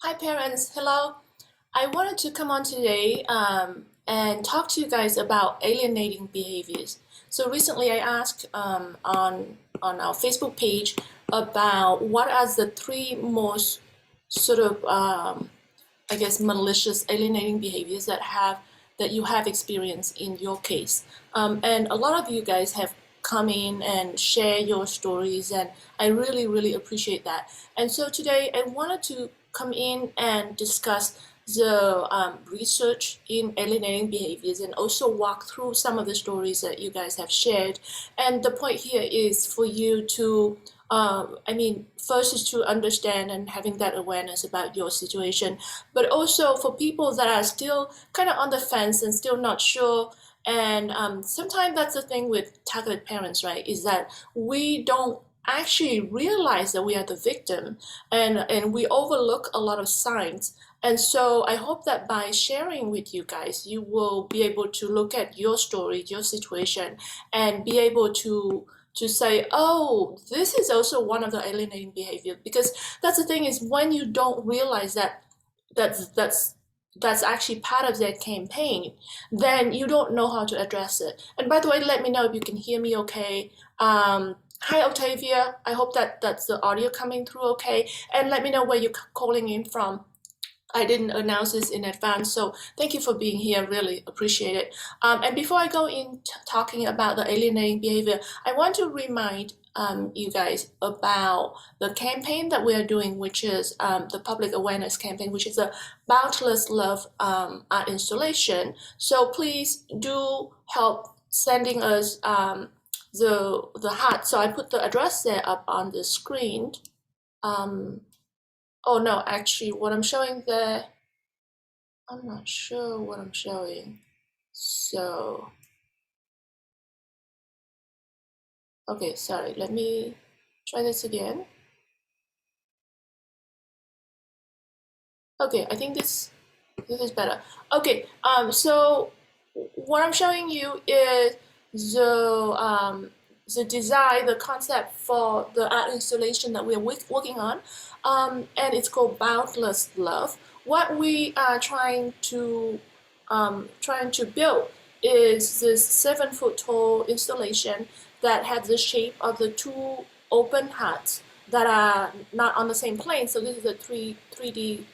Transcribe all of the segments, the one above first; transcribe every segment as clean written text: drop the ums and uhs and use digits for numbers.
Hi parents, hello. I wanted to come on today and talk to you guys about alienating behaviors. So recently I asked on our Facebook page about what are the three most sort of I guess malicious alienating behaviors that you have experienced in your case. And a lot of you guys have come in and share your stories, and I really appreciate that. And so today I wanted to come in and discuss the research in alienating behaviors and also walk through some of the stories that you guys have shared. And the point here is for you to first is to understand and having that awareness about your situation, but also for people that are still kind of on the fence and still not sure. And sometimes that's the thing with targeted parents, right? Is that we don't actually realize that we are the victim, and we overlook a lot of signs. And so I hope that by sharing with you guys, you will be able to look at your story, your situation, and be able to say, oh, this is also one of the alienating behavior. Because that's the thing is when you don't realize that that's actually part of their campaign, then you don't know how to address it. And by the way, let me know if you can hear me okay. Hi Octavia, I hope that that's the audio coming through okay, and let me know where you're calling in from. I didn't announce this in advance, so thank you for being here. Really appreciate it. And before I go in talking about the alienating behavior, I want to remind you guys about the campaign that we are doing, which is the public awareness campaign, which is a Boundless Love art installation. So please do help sending us the heart. So I put the address there up on the screen. Oh no, actually what I'm showing there, I'm not sure what I'm showing. So, okay, sorry, let me try this again. Okay, I think this is better. Okay, so what I'm showing you is the design, the concept for the art installation that we're working on, and it's called Boundless Love. What we are trying to build is this 7 foot tall installation that has the shape of the two open hearts that are not on the same plane. So this is a 3D,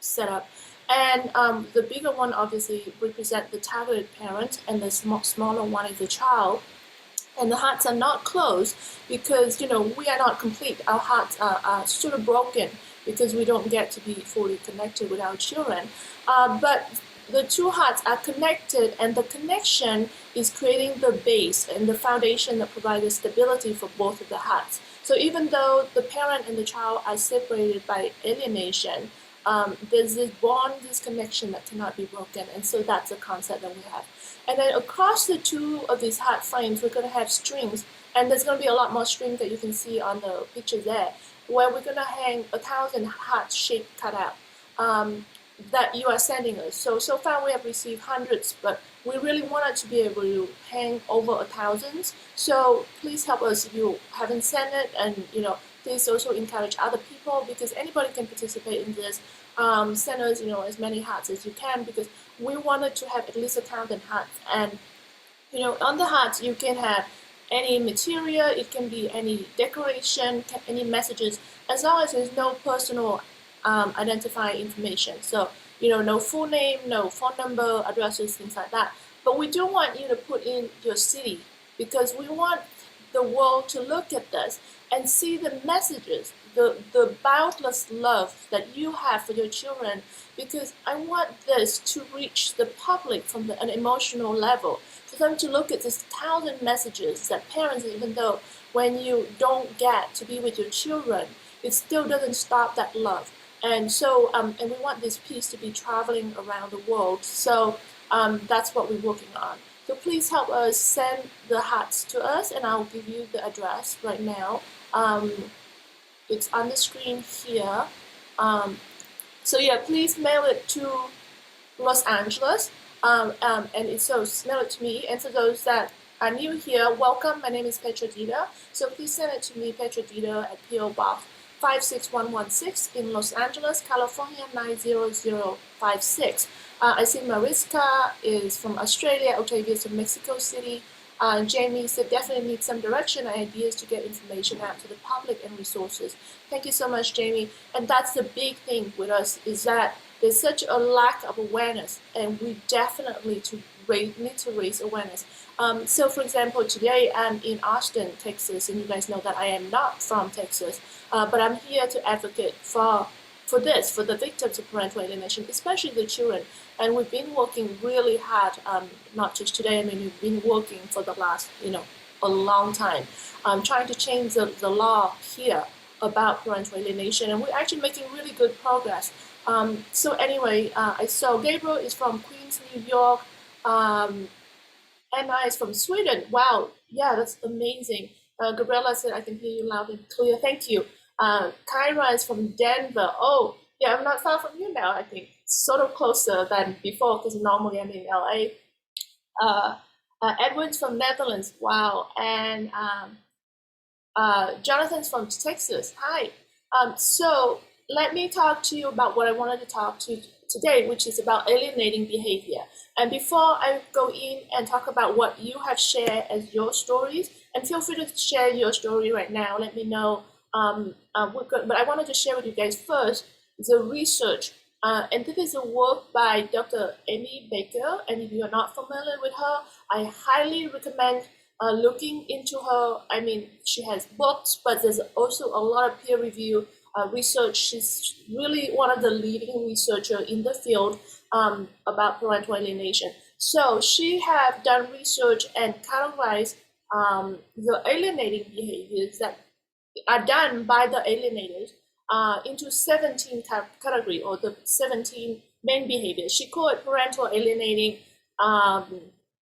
setup. And the bigger one obviously represent the targeted parent, and the smaller one is the child. And the hearts are not closed because we are not complete. Our hearts are sort of broken because we don't get to be fully connected with our children. But the two hearts are connected, and the connection is creating the base and the foundation that provides the stability for both of the hearts. So even though the parent and the child are separated by alienation, there's this bond, this connection that cannot be broken. And so that's the concept that we have. And then across the two of these heart frames, we're going to have strings, and there's going to be a lot more strings that you can see on the picture there, where we're going to hang 1,000 heart shape cutout that you are sending us. So far we have received hundreds, but we really wanted to be able to hang over 1,000. So please help us if you haven't sent it, and please also encourage other people, because anybody can participate in this. Send us as many hearts as you can, because we wanted to have at least 1,000 hearts. And on the hearts you can have any material, it can be any decoration, any messages, as long as there's no personal identifying information. So no full name, no phone number, addresses, things like that. But we do want you to put in your city, because we want the world to look at this and see the messages, the boundless love that you have for your children, because I want this to reach the public from an emotional level, for them to look at this 1,000 messages that parents, even though when you don't get to be with your children, it still doesn't stop that love. And so, and we want this piece to be traveling around the world. So that's what we're working on. So please help us send the hearts to us, and I'll give you the address right now. It's on the screen here. So yeah, please mail it to Los Angeles, and so mail it to me. And for those that are new here, welcome. My name is Petra Deeter. So please send it to me, Petra Deeter, at PO Box 56116 in Los Angeles, California 90056. I see Mariska is from Australia, Octavia is from Mexico City. Jamie said definitely need some direction and ideas to get information out to the public and resources. Thank you so much, Jamie. And that's the big thing with us, is that there's such a lack of awareness, and we definitely need to raise awareness. So for example, today I'm in Austin, Texas, and you guys know that I am not from Texas, but I'm here to advocate for the victims of parental alienation, especially the children. And we've been working really hard, not just today, I mean, we've been working for the last, a long time, trying to change the law here about parental alienation, and we're actually making really good progress. So anyway, I saw Gabriel is from Queens, New York, Anna is from Sweden. Wow, yeah, that's amazing. Gabriella said, I can hear you loud and clear. Thank you. Kyra is from Denver. Oh, yeah, I'm not far from you now, I think. Sort of closer than before, because normally I'm in LA. Edward's from Netherlands. Wow. And Jonathan's from Texas. Hi. So let me talk to you about what I wanted to talk to today, which is about alienating behavior. And before I go in and talk about what you have shared as your stories, and feel free to share your story right now, let me know. But I wanted to share with you guys first the research. And this is a work by Dr. Amy Baker. And if you're not familiar with her, I highly recommend looking into her. I mean, she has books, but there's also a lot of peer review research. She's really one of the leading researchers in the field about parental alienation. So she have done research and categorized the alienating behaviors that are done by the alienators into 17 category, or the 17 main behaviors. She called it parental alienating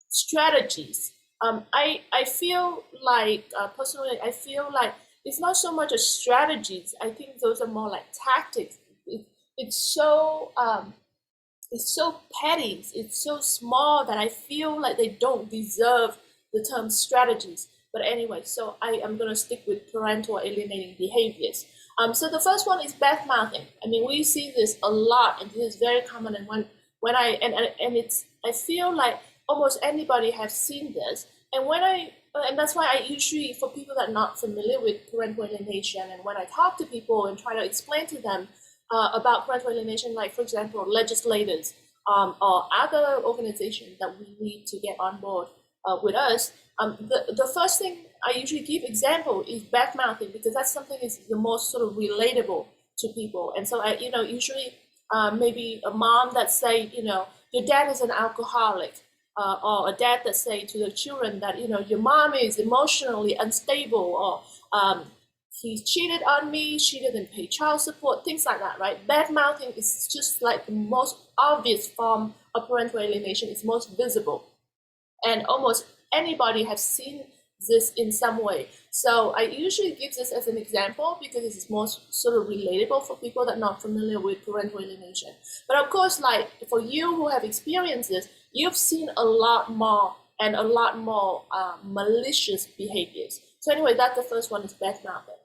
strategies. I feel like, personally, I feel like it's not so much as strategies. I think those are more like tactics. It's so petty, it's so small that I feel like they don't deserve the term strategies. But anyway, so I am going to stick with parental alienating behaviors. So the first one is backmouthing. I mean, we see this a lot, and this is very common. And I feel like almost anybody has seen this. And that's why I usually, for people that are not familiar with parental alienation, and when I talk to people and try to explain to them about parental alienation, like for example, legislators or other organizations that we need to get on board with us, the first thing I usually give example is backmouthing, because that's something is the most sort of relatable to people. And so I, usually maybe a mom that say, your dad is an alcoholic, or a dad that say to the children that, your mom is emotionally unstable, or he cheated on me, she didn't pay child support, things like that, right? Backmouthing is just like the most obvious form of parental alienation. It's most visible. And almost anybody has seen this in some way. So I usually give this as an example because it is most sort of relatable for people that are not familiar with parental alienation. But of course, like for you who have experienced this, you've seen a lot more and a lot more malicious behaviors. So anyway, that's the first one, is backmouthing.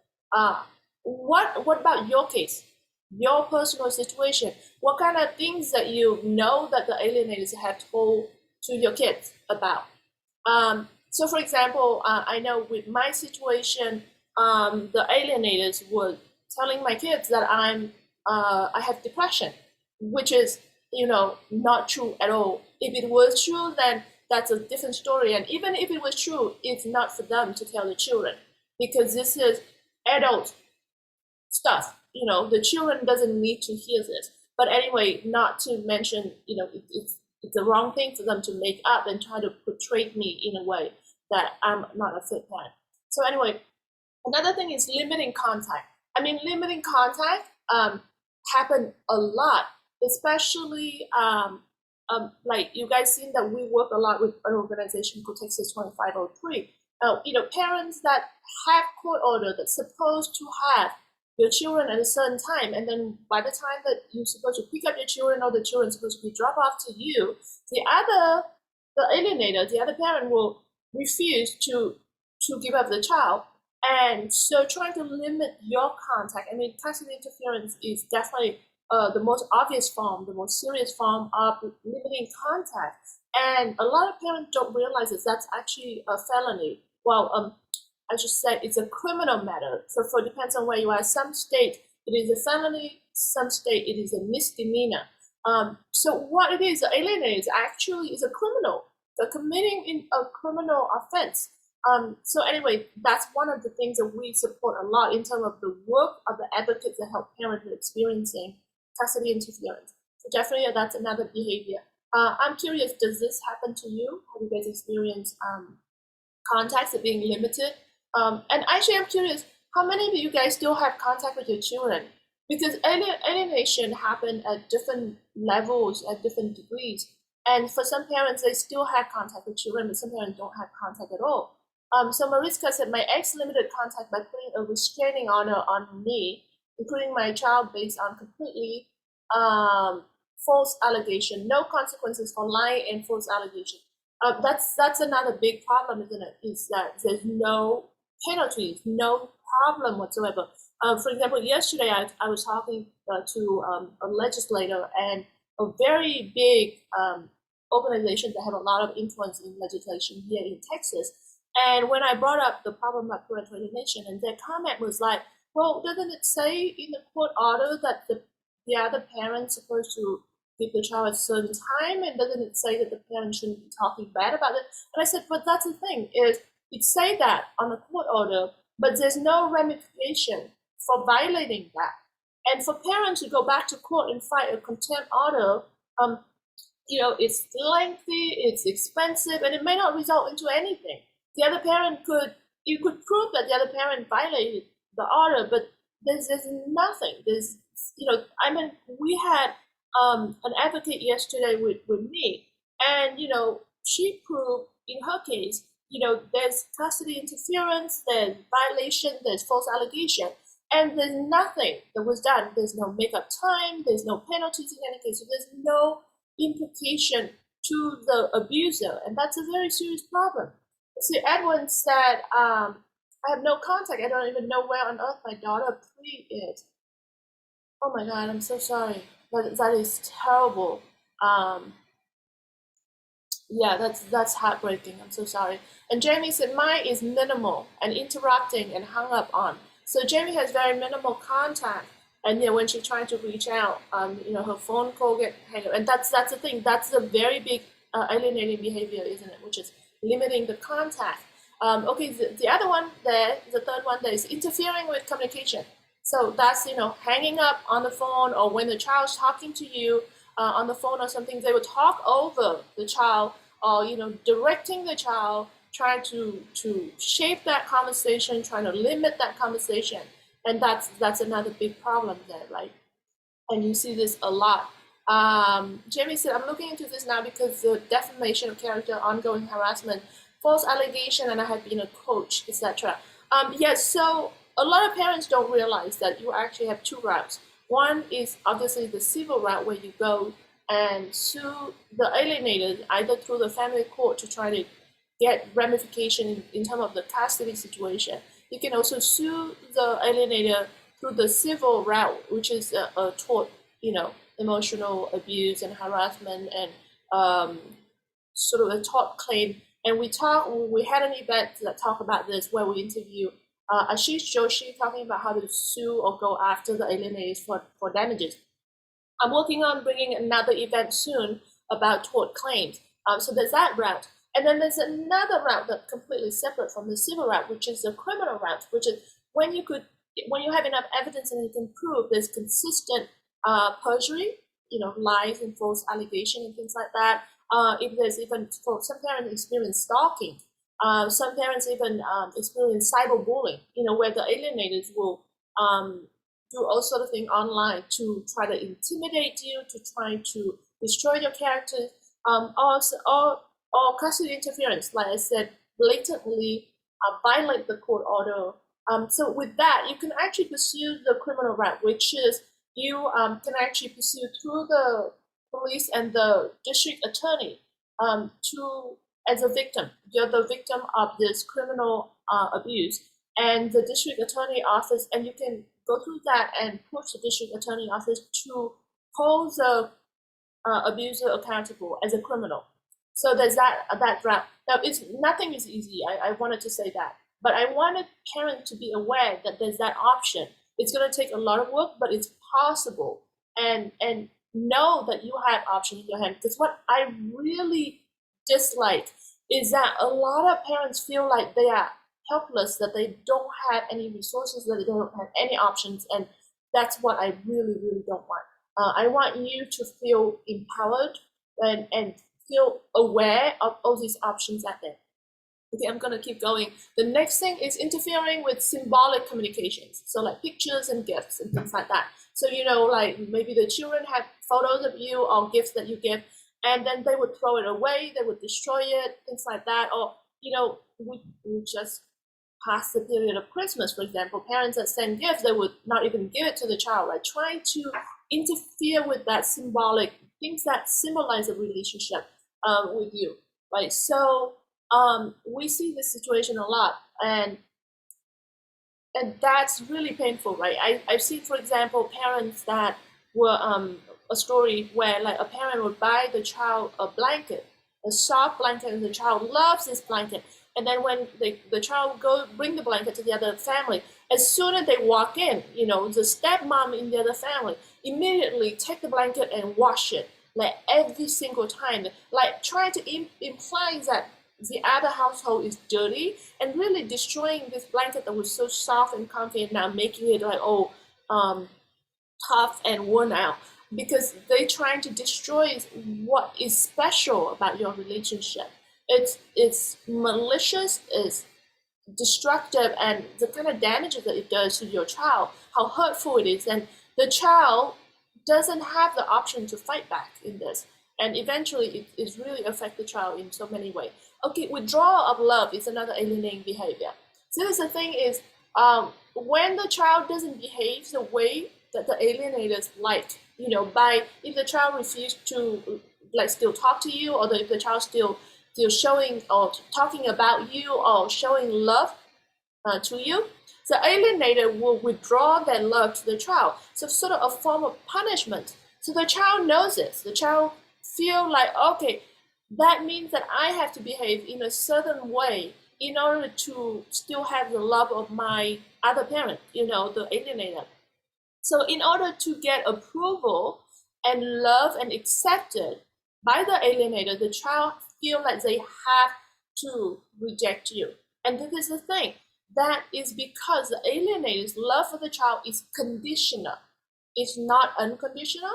What about your case, your personal situation? What kind of things that you know that the alienators have told to your kids about? So for example, I know with my situation, the alienators were telling my kids that I have depression, which is, not true at all. If it was true, then that's a different story. And even if it was true, it's not for them to tell the children, because this is adult stuff. The children doesn't need to hear this. But anyway, not to mention, it's the wrong thing for them to make up and try to portray me in a way that I'm not a fit parent. So anyway, another thing is limiting contact. I mean, limiting contact happen a lot, especially like you guys seen that we work a lot with an organization called Texas 2503. Parents that have court order that's supposed to have your children at a certain time, and then by the time that you're supposed to pick up your children, or the children supposed to be dropped off to you, the alienator, the other parent will refuse to give up the child, And so trying to limit your contact, I mean, custody interference is definitely the most obvious form, the most serious form of limiting contact. And a lot of parents don't realize that that's actually a felony. Well, I should say it's a criminal matter. So for depends on where you are. Some state it is a felony, some state it is a misdemeanor. So what it is, alienate actually is a criminal. They're committing a criminal offense. So anyway, that's one of the things that we support a lot in terms of the work of the advocates that help parents experiencing custody interference. So definitely that's another behavior. I'm curious, does this happen to you? Have you guys experienced contacts that being limited? And actually, I'm curious, how many of you guys still have contact with your children? Because alienation happen at different levels, at different degrees. And for some parents, they still have contact with children, but some parents don't have contact at all. So Mariska said, my ex limited contact by putting a restraining order on me, including my child based on completely false allegation, no consequences for lying and false allegation. That's another big problem, isn't it? Is that there's no penalties, no problem whatsoever. For example, yesterday I was talking to a legislator and a very big organization that have a lot of influence in legislation here in Texas. And when I brought up the problem of parental alienation, and their comment was like, well, doesn't it say in the court order that the other parent's supposed to give the child a certain time, and doesn't it say that the parent shouldn't be talking bad about it? And I said, but that's the thing, is it say that on the court order, but there's no ramification for violating that. And for parents to go back to court and fight a contempt order, it's lengthy, it's expensive, and it may not result into anything. The other parent you could prove that the other parent violated the order, but there's nothing. We had an advocate yesterday with me, and she proved in her case, there's custody interference, there's violation, there's false allegation, and there's nothing that was done. There's no makeup time, there's no penalties in any case, so there's no implication to the abuser, and that's a very serious problem. See, Edwin said, I have no contact. I don't even know where on earth my daughter Pre is. Oh my God, I'm so sorry. That is terrible. Yeah, that's heartbreaking. I'm so sorry. And Jamie said, mine is minimal and interrupting and hung up on. So Jamie has very minimal contact. And when she's trying to reach out, her phone call get hang up. And that's the thing. That's a very big alienating behavior, isn't it? Which is limiting the contact. Okay, the other one there, the third one there is interfering with communication. So that's, hanging up on the phone, or when the child's talking to you on the phone or something, they will talk over the child, or, directing the child, trying to shape that conversation, trying to limit that conversation. And that's another big problem there, right? And you see this a lot. Jamie said, I'm looking into this now because the defamation of character, ongoing harassment, false allegation, and I have been a coach, etc. Yes, so a lot of parents don't realize that you actually have two routes. One is obviously the civil route, where you go and sue the alienated, either through the family court to try to get ramification in terms of the custody situation. You can also sue the alienator through the civil route, which is a tort, emotional abuse and harassment, and sort of a tort claim. And we had an event that talked about this, where we interview Ashish Joshi, talking about how to sue or go after the alienators for damages. I'm working on bringing another event soon about tort claims. So there's that route. And then there's another route that's completely separate from the civil route, which is the criminal route, which is when you have enough evidence and you can prove there's consistent perjury, lies and false allegation and things like that. If there's even, for some parents experience stalking, some parents even experience cyberbullying, where the alienators will do all sort of things online to try to intimidate you, to try to destroy your character, or custody interference, like I said, blatantly violate the court order. So with that, you can actually pursue the criminal route, which is you can actually pursue through the police and the district attorney as a victim. You're the victim of this criminal abuse, and the district attorney office, and you can go through that and push the district attorney office to hold the abuser accountable as a criminal. So there's that route. Now, nothing is easy. I wanted to say that, but I wanted parents to be aware that there's that option. It's going to take a lot of work, but it's possible, and know that you have options in your hand. Because what I really dislike is that a lot of parents feel like they are helpless, that they don't have any resources, that they don't have any options, and that's what I really, really don't want. I want you to feel empowered and feel aware of all these options out there. Okay, I'm going to keep going. The next thing is interfering with symbolic communications. So like pictures and gifts and things like that. So, like maybe the children have photos of you or gifts that you give, and then they would throw it away, they would destroy it, things like that. Or, we just past the period of Christmas, for example, parents that send gifts, they would not even give it to the child, right? Trying to interfere with that symbolic things that symbolize a relationship with you, right? So we see this situation a lot, and that's really painful, right? I've seen, for example, parents that were a story where like a parent would buy the child a blanket, a soft blanket, and the child loves this blanket. And then when the child would go bring the blanket to the other family, as soon as they walk in, the stepmom in the other family immediately take the blanket and wash it, like every single time, like trying to imply that the other household is dirty, and really destroying this blanket that was so soft and comfy, and now making it like tough and worn out, because they're trying to destroy what is special about your relationship. It's malicious, it's destructive, and the kind of damage that it does to your child, how hurtful it is, and the child doesn't have the option to fight back in this, and eventually it really affects the child in so many ways. Okay, withdrawal of love is another alienating behavior. So the thing is, when the child doesn't behave the way that the alienators like, if the child refuses to still talk to you, or if the child still showing or talking about you or showing love to you, the alienator will withdraw their love to the child. So sort of a form of punishment. So the child knows this. The child feel like, okay, that means that I have to behave in a certain way in order to still have the love of my other parent, the alienator. So in order to get approval and love and accepted by the alienator, the child feel like they have to reject you. And this is the thing. That is because the alienator's love for the child is conditional. It's not unconditional.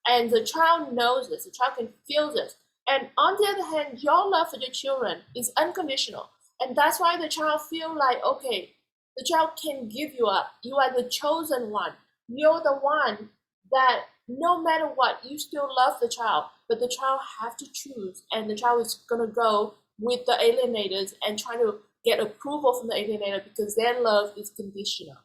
And the child knows this. The child can feel this. And on the other hand, your love for your children is unconditional. And that's why the child feel like, okay, the child can give you up. You are the chosen one. You're the one that no matter what, you still love the child, but the child have to choose, and the child is gonna go with the alienators and try to get approval from the alienator because their love is conditional.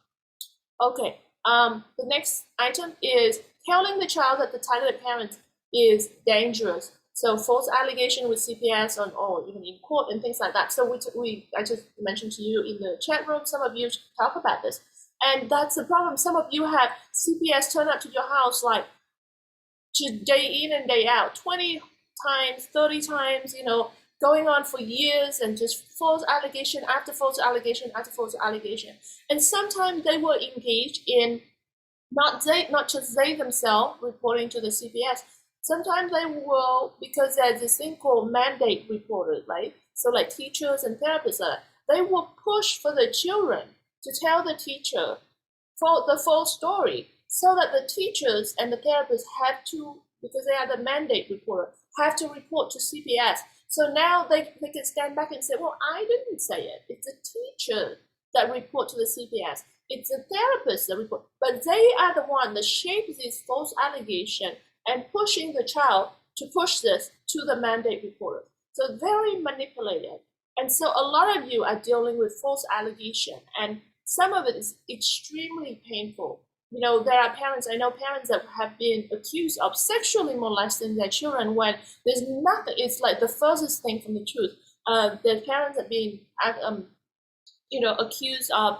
Okay, the next item is telling the child that the targeted parent is dangerous. So false allegation with CPS or even in court and things like that. So I just mentioned to you in the chat room, some of you talk about this. And that's the problem. Some of you have CPS turn up to your house like day in and day out, 20 times, 30 times, going on for years, and just false allegation after false allegation after false allegation. And sometimes they were engaged in not just they themselves reporting to the CPS. Sometimes they will, because there's this thing called mandate reporters, right? So like teachers and therapists, they will push for the children to tell the teacher for the full story, so that the teachers and the therapists have to, because they are the mandate reporter, have to report to CPS. So now they can stand back and say, well, I didn't say it. It's the teacher that report to the CPS. It's the therapist that report. But they are the one that shapes this false allegation and pushing the child to push this to the mandate reporter. So very manipulated. And so a lot of you are dealing with false allegation, and some of it is extremely painful. There are parents, I know parents that have been accused of sexually molesting their children when there's nothing, it's like the furthest thing from the truth. Their parents have been accused of,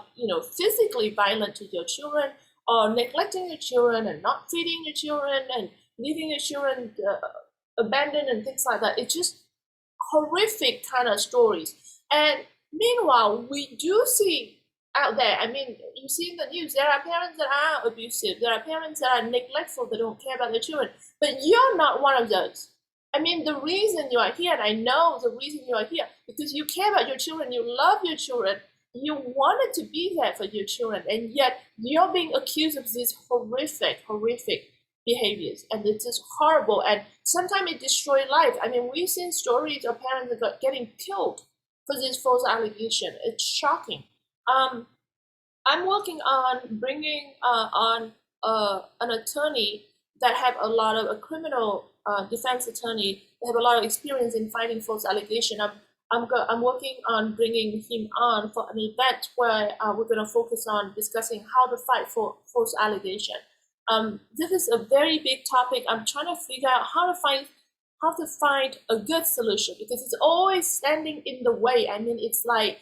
physically violent to your children, or neglecting your children and not feeding your children and leaving your children abandoned and things like that. It's just horrific kind of stories. And meanwhile, we do see out there, I mean, you see in the news, there are parents that are abusive, there are parents that are neglectful, they don't care about their children, but you're not one of those. I mean, the reason you are here, and I know the reason you are here, because you care about your children, you love your children, you wanted to be there for your children, and yet you're being accused of these horrific behaviors, and it's just horrible, and sometimes it destroys life. I mean, we've seen stories of parents that are getting killed for this false allegation. It's shocking. I'm working on bringing on an attorney that have a lot of a criminal defense attorney that have a lot of experience in fighting false allegation. I'm working on bringing him on for an event where we're going to focus on discussing how to fight for false allegation. This is a very big topic. I'm trying to figure out how to find a good solution, because it's always standing in the way. I mean, it's like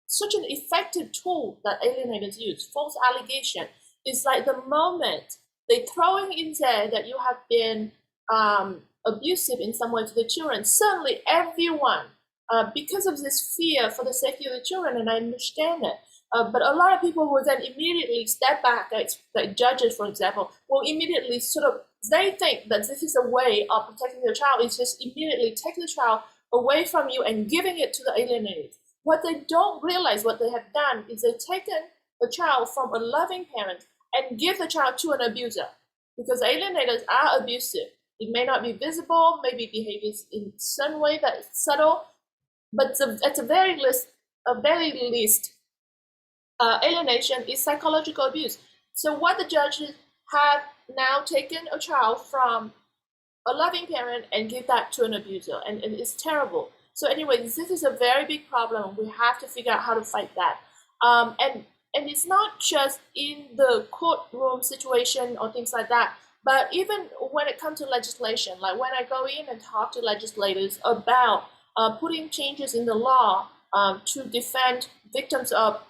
such an effective tool that alienators use. False allegation is like the moment they throwing in there that you have been abusive in some way to the children. Suddenly, everyone, because of this fear for the safety of the children, and I understand it. But a lot of people will then immediately step back, like judges, for example, will immediately they think that this is a way of protecting the child, is just immediately take the child away from you and giving it to the alienators. What they don't realize, what they have done, is they've taken the child from a loving parent and give the child to an abuser, because alienators are abusive. It may not be visible, maybe behaviors in some way that's subtle, but at the very least, alienation is psychological abuse. So what the judges have now taken a child from a loving parent and give that to an abuser, and it's terrible. So anyway, this is a very big problem. We have to figure out how to fight that. And it's not just in the courtroom situation or things like that, but even when it comes to legislation, like when I go in and talk to legislators about putting changes in the law to defend victims of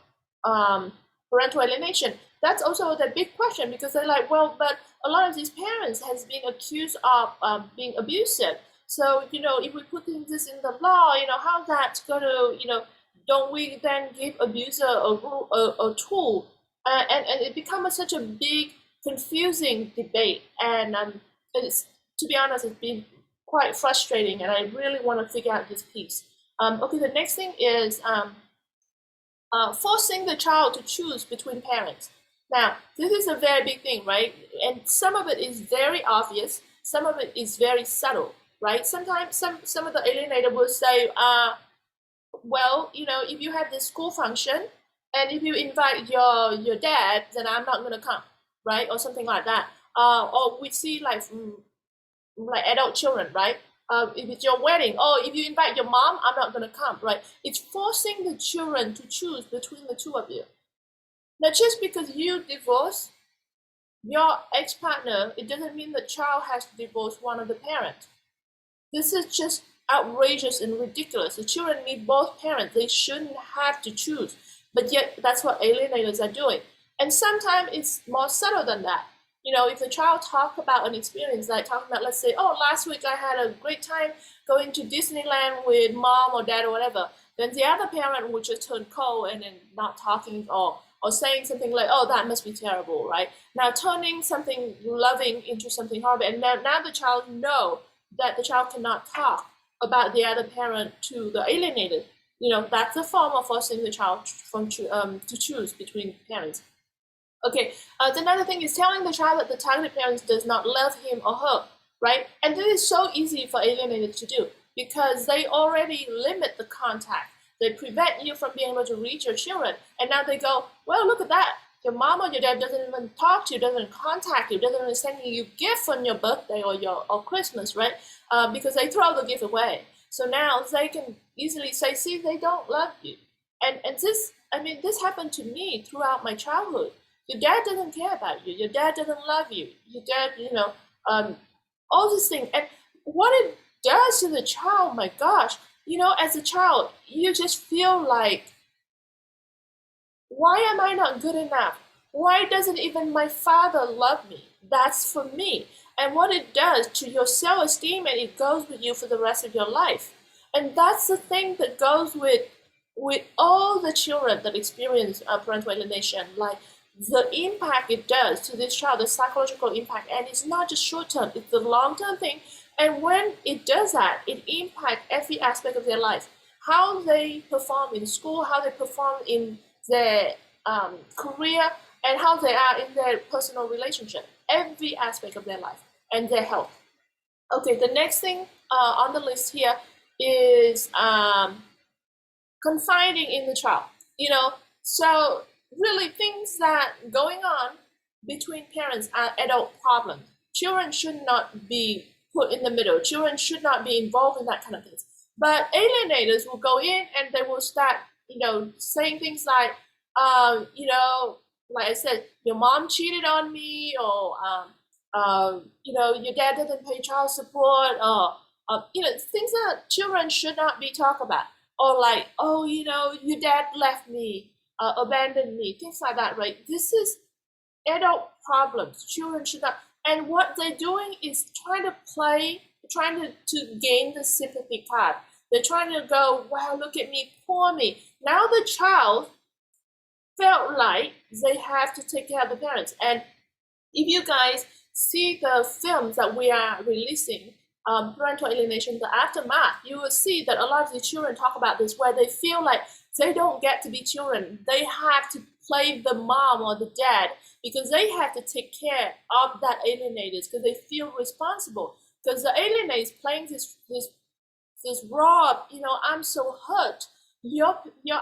parental alienation, that's also the big question, because they're like, well, but a lot of these parents has been accused of being abusive. So, if we put this in the law, how that's going to, don't we then give abuser a tool? And it becomes such a big, confusing debate. And it's, to be honest, it's been quite frustrating, and I really want to figure out this piece. Okay, the next thing is forcing the child to choose between parents. Now, this is a very big thing, right? And some of it is very obvious. Some of it is very subtle, right? Sometimes some of the alienator will say, well, if you have this school function and if you invite your dad, then I'm not going to come, right? Or something like that. Or we see like adult children, right? If it's your wedding, if you invite your mom, I'm not going to come, right? It's forcing the children to choose between the two of you. Now, just because you divorce your ex-partner, it doesn't mean the child has to divorce one of the parents. This is just outrageous and ridiculous. The children need both parents. They shouldn't have to choose. But yet, that's what alienators are doing. And sometimes it's more subtle than that. If the child talk about an experience, like talking about, let's say, last week I had a great time going to Disneyland with mom or dad or whatever, then the other parent would just turn cold and then not talking or saying something like, that must be terrible, right? Now turning something loving into something horrible. And now the child know that the child cannot talk about the other parent to the alienated. That's a form of forcing the child to choose between parents. Okay, another thing is telling the child that the targeted parent does not love him or her, right? And this is so easy for alienators to do, because they already limit the contact. They prevent you from being able to reach your children. And now they go, well, look at that. Your mom or your dad doesn't even talk to you, doesn't contact you, doesn't even send you gifts on your birthday or Christmas, right? Because they throw the gift away. So now they can easily say, see, they don't love you. And this happened to me throughout my childhood. Your dad doesn't care about you. Your dad doesn't love you. Your dad, all these things. And what it does to the child, my gosh, as a child, you just feel like, why am I not good enough? Why doesn't even my father love me? That's for me. And what it does to your self-esteem, and it goes with you for the rest of your life. And that's the thing that goes with all the children that experience parental alienation, like the impact it does to this child, the psychological impact, and it's not just short term, it's the long term thing. And when it does that, it impacts every aspect of their life. How they perform in school, how they perform in their career, and how they are in their personal relationship, every aspect of their life and their health. Okay, the next thing on the list here is confining in the child. So really things that going on between parents are adult problems. Children should not be put in the middle. Children should not be involved in that kind of things. But alienators will go in and they will start, saying things like, like I said, your mom cheated on me, or your dad didn't pay child support, or things that children should not be talked about, or like, oh, your dad left me, abandoned me, things like that, right? This is adult problems. Children should not. And what they're doing is trying to gain the sympathy card. They're trying to go, wow, look at me, poor me. Now the child felt like they have to take care of the parents. And if you guys see the films that we are releasing, Parental Alienation, the aftermath, you will see that a lot of the children talk about this, where they feel like they don't get to be children. They have to play the mom or the dad because they have to take care of that alienators, because they feel responsible. Because the alienator is playing this role, I'm so hurt. Your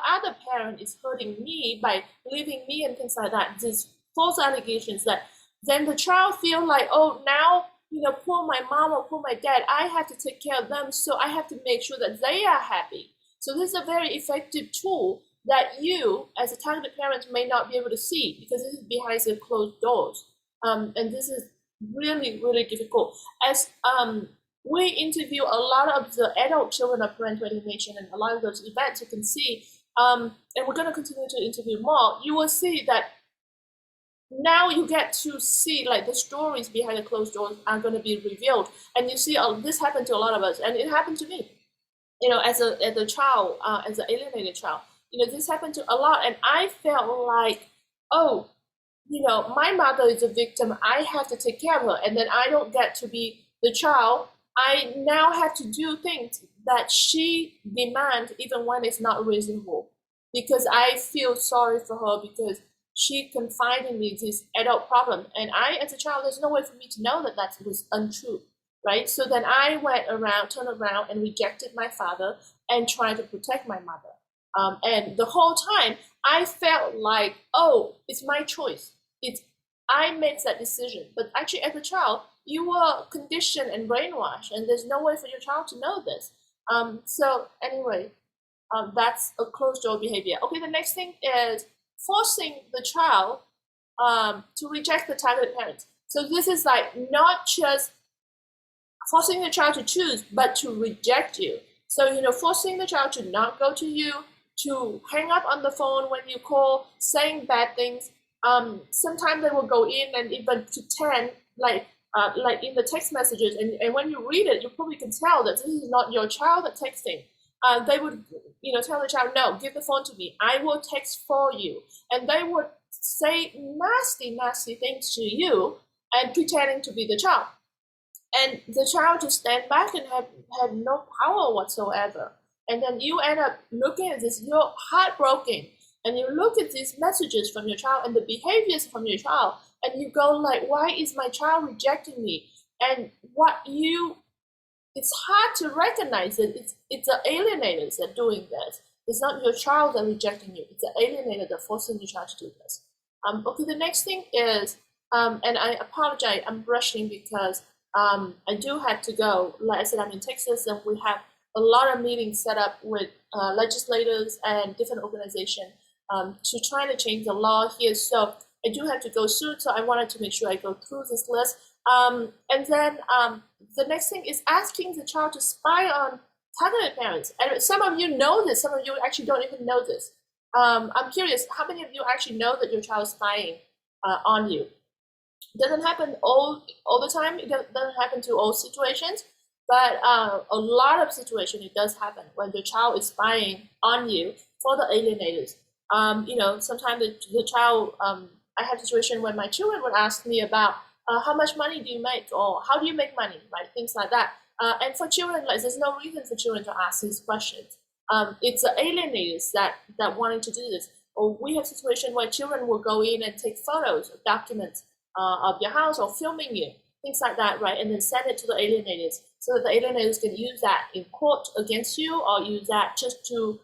other parent is hurting me by leaving me and things like that. These false allegations that then the child feel like, oh, now, poor my mom or poor my dad, I have to take care of them, so I have to make sure that they are happy. So this is a very effective tool that you, as a targeted parent, may not be able to see because this is behind the closed doors. And this is really, really difficult. As we interview a lot of the adult children of parental alienation, and a lot of those events you can see, and we're going to continue to interview more, you will see that now you get to see like the stories behind the closed doors are going to be revealed. And you see this happened to a lot of us, and it happened to me, as a child, as an alienated child. This happened to a lot, and I felt like, oh, my mother is a victim, I have to take care of her, and then I don't get to be the child. I now have to do things that she demands even when it's not reasonable, because I feel sorry for her, because she confided in me this adult problem, and I, as a child, there's no way for me to know that that was untrue, right? So then I turned around and rejected my father and tried to protect my mother. And the whole time I felt like, oh, it's my choice. I made that decision. But actually, as a child, you were conditioned and brainwashed, and there's no way for your child to know this. So anyway, that's a closed door behavior. Okay, the next thing is forcing the child to reject the targeted parent. So this is like not just forcing the child to choose, but to reject you. So, forcing the child to not go to you, to hang up on the phone when you call, saying bad things. Sometimes they will go in and even pretend like in the text messages, and when you read it, you probably can tell that this is not your child that texting. They would, tell the child, no, give the phone to me. I will text for you. And they would say nasty, nasty things to you and pretending to be the child. And the child just stand back and have no power whatsoever. And then you end up looking at this, you're heartbroken. And you look at these messages from your child and the behaviors from your child, and you go like, why is my child rejecting me? And it's hard to recognize it. It's the alienators that are doing this. It's not your child that rejecting you. It's the alienator that forcing your child to do this. Okay, the next thing is, and I apologize, I'm rushing because I do have to go. Like I said, I'm in Texas, and we have a lot of meetings set up with legislators and different organizations to try to change the law here. So I do have to go soon, so I wanted to make sure I go through this list. And then the next thing is asking the child to spy on targeted parents. And some of you know this, some of you actually don't even know this. I'm curious, how many of you actually know that your child is spying on you? It doesn't happen all the time. It doesn't happen to all situations, but a lot of situations it does happen when the child is spying on you for the alienators. Sometimes the child, I have a situation where my children would ask me about how much money do you make, or how do you make money, right? Things like that. And for children, like, there's no reason for children to ask these questions. It's the alienators that wanting to do this. Or we have situations where children will go in and take photos of documents of your house, or filming you, things like that, right? And then send it to the alienators so that the alienators can use that in court against you, or use that just to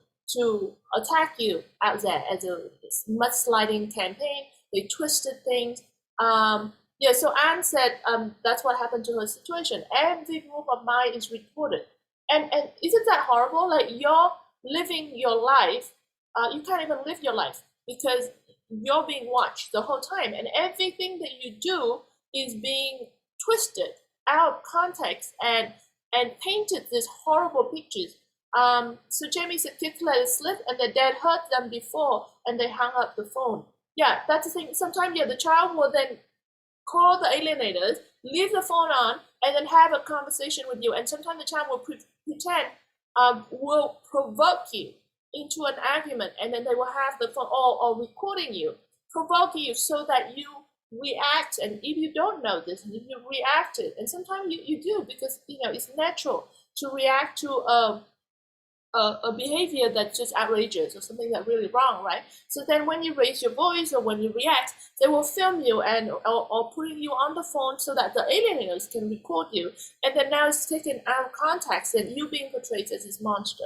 attack you out there as a mudsliding campaign. They twisted things. So Anne said that's what happened to her situation. Every move of mine is recorded. And isn't that horrible? Like, you're living your life, you can't even live your life because you're being watched the whole time, and everything that you do is being twisted out of context and painted these horrible pictures. So Jamie said kids let it slip and their dad hurt them before and they hung up the phone. Yeah, that's the thing. Sometimes, the child will then call the alienators, leave the phone on, and then have a conversation with you. And sometimes the child will pretend, will provoke you into an argument, and then they will have the phone or recording you, provoking you so that you react. And if you don't know this, if you reacted, and sometimes you do, because it's natural to react to a behavior that's just outrageous or something that's really wrong, right? So then when you raise your voice or when you react, they will film you and or putting you on the phone so that the alienators can record you, and then now it's taken out of context and you being portrayed as this monster.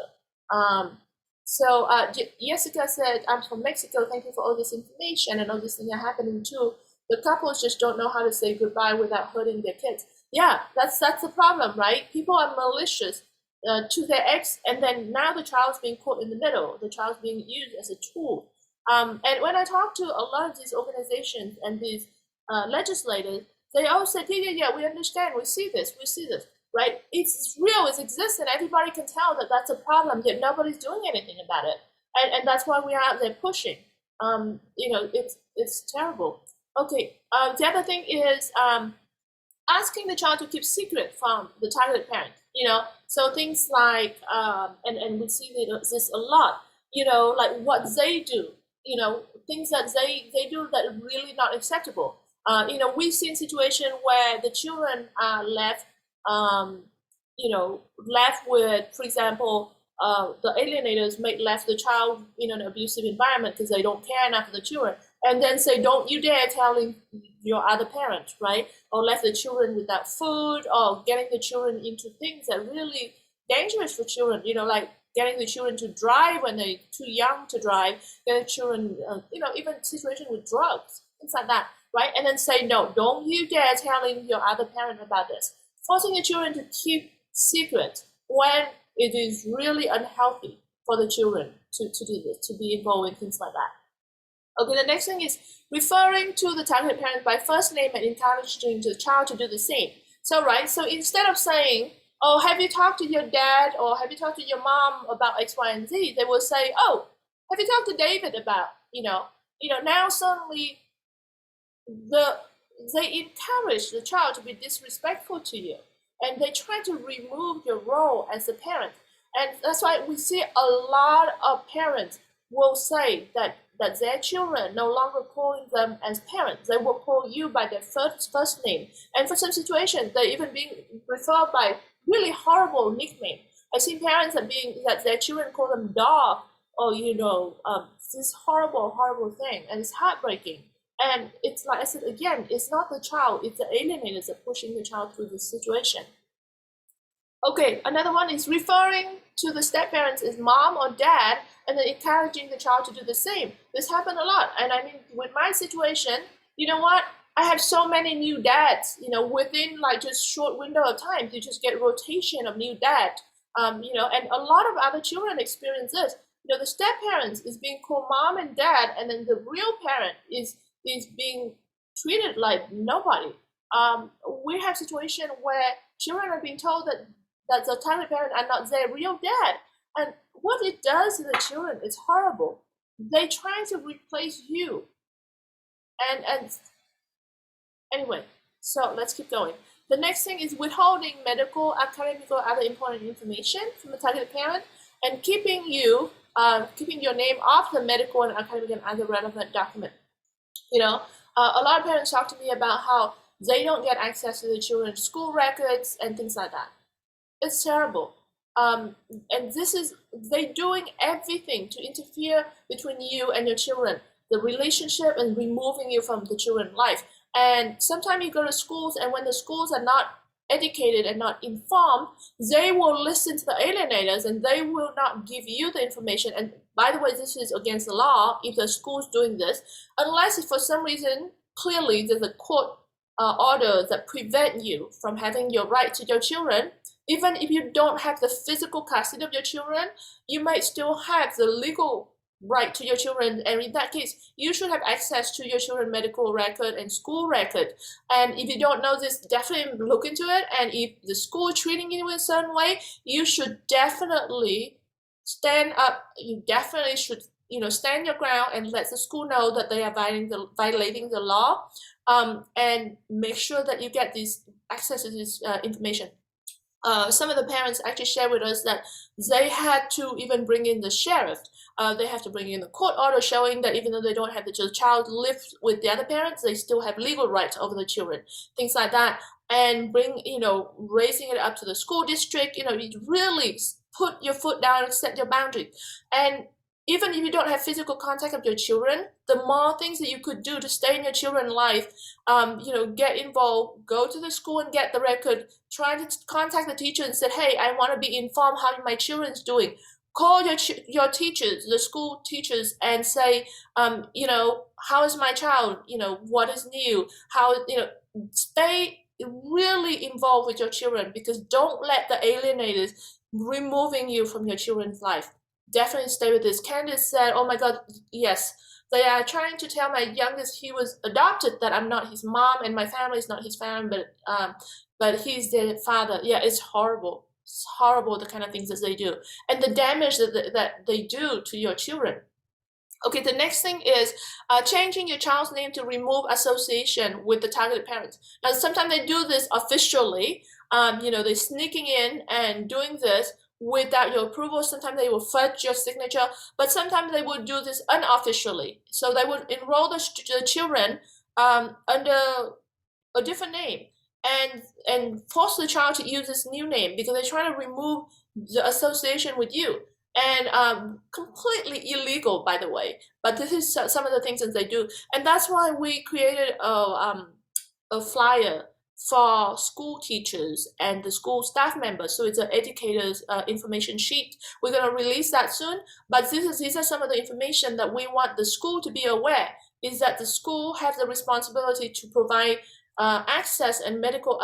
Jessica said, I'm from Mexico, thank you for all this information, and all these things are happening too. The couples just don't know how to say goodbye without hurting their kids. Yeah, that's the problem, right? People are malicious to their ex, and then now the child's being caught in the middle. The child's being used as a tool. And when I talk to a lot of these organizations and these legislators, they all say, yeah, we understand, we see this, right? It's real, it exists, and everybody can tell that that's a problem, yet nobody's doing anything about it. And that's why we are out there pushing. It's terrible. Okay, the other thing is asking the child to keep secret from the targeted parent. So things like, and we see this a lot, like what they do, things that they do that are really not acceptable. We've seen situations where the children are left, left with, for example, the alienators may left the child in an abusive environment because they don't care enough for the children, and then say, don't you dare telling your other parent, right? Or left the children without food, or getting the children into things that are really dangerous for children, like getting the children to drive when they're too young to drive, getting children, even situations with drugs, things like that, right? And then say, no, don't you dare telling your other parent about this. Forcing the children to keep secret when it is really unhealthy for the children to do this, to be involved in things like that. Okay, the next thing is referring to the targeted parent by first name and encouraging the child to do the same. So instead of saying, oh, have you talked to your dad, or have you talked to your mom about X, Y, and Z, they will say, oh, have you talked to David about, now suddenly they encourage the child to be disrespectful to you, and they try to remove your role as a parent. And that's why we see a lot of parents will say that their children no longer calling them as parents. They will call you by their first name. And for some situations, they're even being referred by really horrible nickname. I've seen parents that their children call them dog, or this horrible thing, and it's heartbreaking. And it's like I said again, it's not the child, it's the alienators that are pushing the child through this situation. Okay, another one is referring to the step-parents as mom or dad, and then encouraging the child to do the same. This happened a lot. And I mean, with my situation, you know what? I have so many new dads, within like just short window of time, you just get rotation of new dad, and a lot of other children experience this. The step-parents is being called mom and dad, and then the real parent is being treated like nobody. We have situations where children are being told that that the target parent are not their real dad. And what it does to the children is horrible. They try to replace you. And anyway, so let's keep going. The next thing is withholding medical, academic, or other important information from the target parent, and keeping your name off the medical and academic and other relevant document. A lot of parents talk to me about how they don't get access to the children's school records and things like that. It's terrible. And they're doing everything to interfere between you and your children, the relationship, and removing you from the children's life. And sometimes you go to schools, and when the schools are not educated and not informed, they will listen to the alienators and they will not give you the information. And by the way, this is against the law if the school's doing this, unless if for some reason, clearly there's a court order that prevent you from having your right to your children. Even if you don't have the physical custody of your children, you might still have the legal right to your children, and in that case, you should have access to your children's medical record and school record. And if you don't know this, definitely look into it. And if the school is treating you in a certain way, you should definitely stand up. You definitely should, stand your ground and let the school know that they are violating the law, and make sure that you get this access to this information. Some of the parents actually share with us that they had to even bring in the sheriff. They have to bring in the court order showing that even though they don't have the child live with the other parents, they still have legal rights over the children, things like that. And raising it up to the school district, you really put your foot down and set your boundaries. And even if you don't have physical contact with your children, the more things that you could do to stay in your children's life, get involved, go to the school and get the record, try to contact the teacher and say, hey, I want to be informed how my children's doing. Call your teachers, the school teachers, and say, how is my child? What is new? Stay really involved with your children, because don't let the alienators removing you from your children's life. Definitely stay with this. Candace said, oh my God, yes. They are trying to tell my youngest he was adopted, that I'm not his mom and my family is not his family, but he's their father. Yeah, it's horrible. It's horrible, the kind of things that they do. And the damage that they do to your children. Okay, the next thing is changing your child's name to remove association with the targeted parents. Now, sometimes they do this officially. They're sneaking in and doing this without your approval. Sometimes they will fudge your signature, but sometimes they will do this unofficially. So they would enroll the children under a different name and force the child to use this new name, because they're trying to remove the association with you. And completely illegal, by the way. But this is some of the things that they do. And that's why we created a flyer for school teachers and the school staff members. So it's an educator's information sheet. We're going to release that soon. But these are some of the information that we want the school to be aware, is that the school has the responsibility to provide access and medical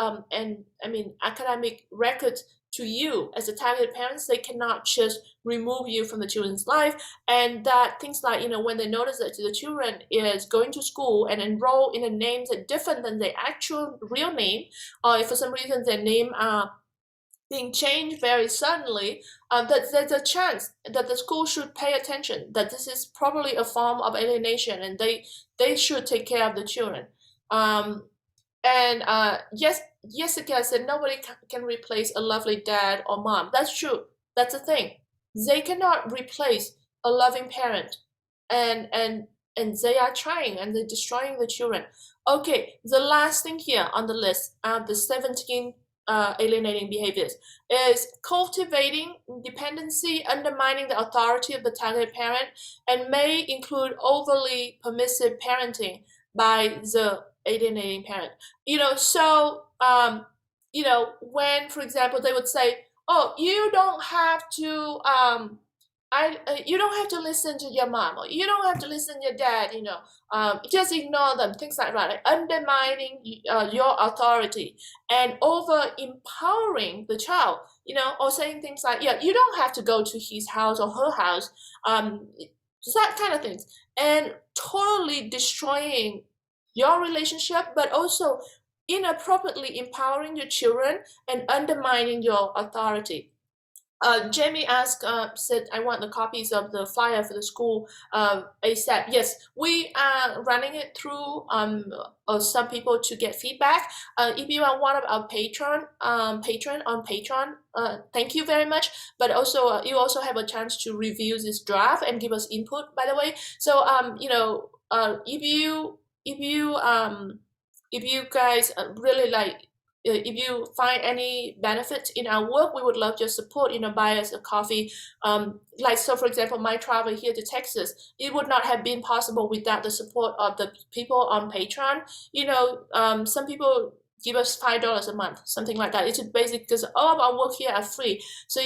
academic records to you as a targeted parents. They cannot just remove you from the children's life. And that things like, when they notice that the children is going to school and enroll in a name that's different than their actual real name, or if for some reason their name are being changed very suddenly, that there's a chance that the school should pay attention, that this is probably a form of alienation, and they should take care of the children. Yes, Jessica said nobody can replace a lovely dad or mom. That's true. That's the thing. They cannot replace a loving parent, and they are trying, and they're destroying the children. Okay, the last thing here on the list, the 17 alienating behaviors, is cultivating dependency, undermining the authority of the targeted parent, and may include overly permissive parenting by the alienating parent. When, for example, they would say, oh, you don't have to you don't have to listen to your mom, or you don't have to listen to your dad, just ignore them, things like that. Undermining your authority and over empowering the child, or saying things like, yeah, you don't have to go to his house or her house, that kind of things, and totally destroying your relationship, but also inappropriately empowering your children and undermining your authority. Jamie asked, said, I want the copies of the flyer for the school ASAP. Yes, we are running it through some people to get feedback. If you are one of our patron on Patreon, thank you very much. But also, you also have a chance to review this draft and give us input, by the way. So, if you guys really like, if you find any benefit in our work, we would love your support, buy us a coffee. Like, so for example, my travel here to Texas, it would not have been possible without the support of the people on Patreon. Some people give us $5 a month, something like that. It's basic because all of our work here are free. So,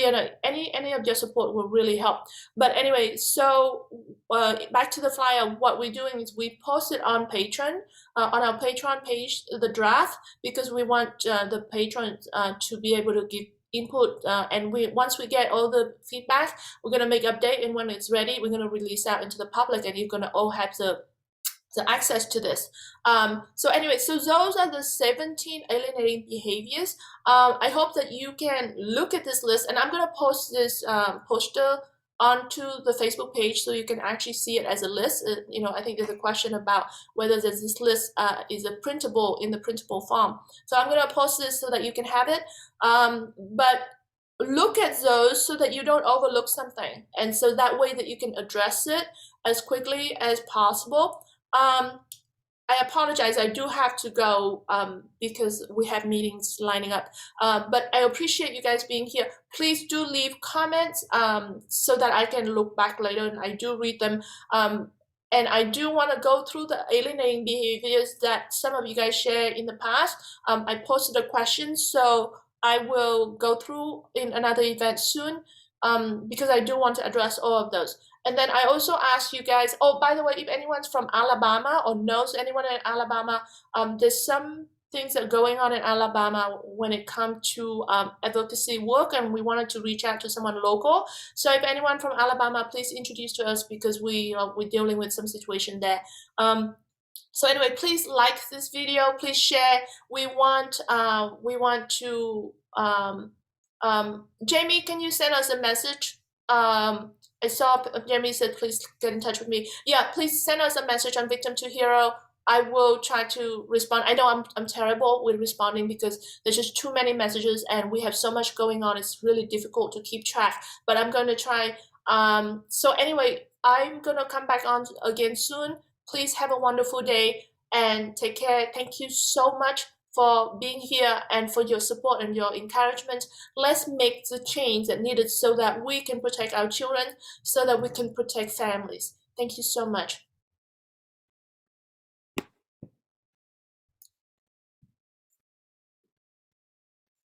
any of your support will really help. But anyway, so back to the flyer, what we're doing is we post it on Patreon, on our Patreon page, the draft, because we want the patrons to be able to give input, and once we get all the feedback, we're going to make update, and when it's ready, we're going to release out into the public, and you're going to all have the access to this. So anyway, so those are the 17 alienating behaviors. I hope that you can look at this list, and I'm going to post this poster onto the Facebook page so you can actually see it as a list. I think there's a question about whether this list is a printable in the printable form. So I'm going to post this so that you can have it. But look at those so that you don't overlook something, and so that way that you can address it as quickly as possible. I apologize, I do have to go because we have meetings lining up, but I appreciate you guys being here. Please do leave comments so that I can look back later, and I do read them. And I do want to go through the alienating behaviors that some of you guys shared in the past. I posted a question, so I will go through in another event soon because I do want to address all of those. And then I also asked you guys, oh, by the way, if anyone's from Alabama or knows anyone in Alabama, there's some things that are going on in Alabama when it comes to advocacy work, and we wanted to reach out to someone local. So if anyone from Alabama, please introduce to us, because we're dealing with some situation there. So anyway, please like this video, please share. We want to Jamie, can you send us a message? I saw Jamie said, please get in touch with me. Yeah, please send us a message on Victim to Hero. I will try to respond. I know I'm terrible with responding because there's just too many messages and we have so much going on. It's really difficult to keep track, but I'm going to try. So anyway, I'm going to come back on again soon. Please have a wonderful day and take care. Thank you so much for being here and for your support and your encouragement. Let's make the change that needed so that we can protect our children, so that we can protect families. Thank you so much.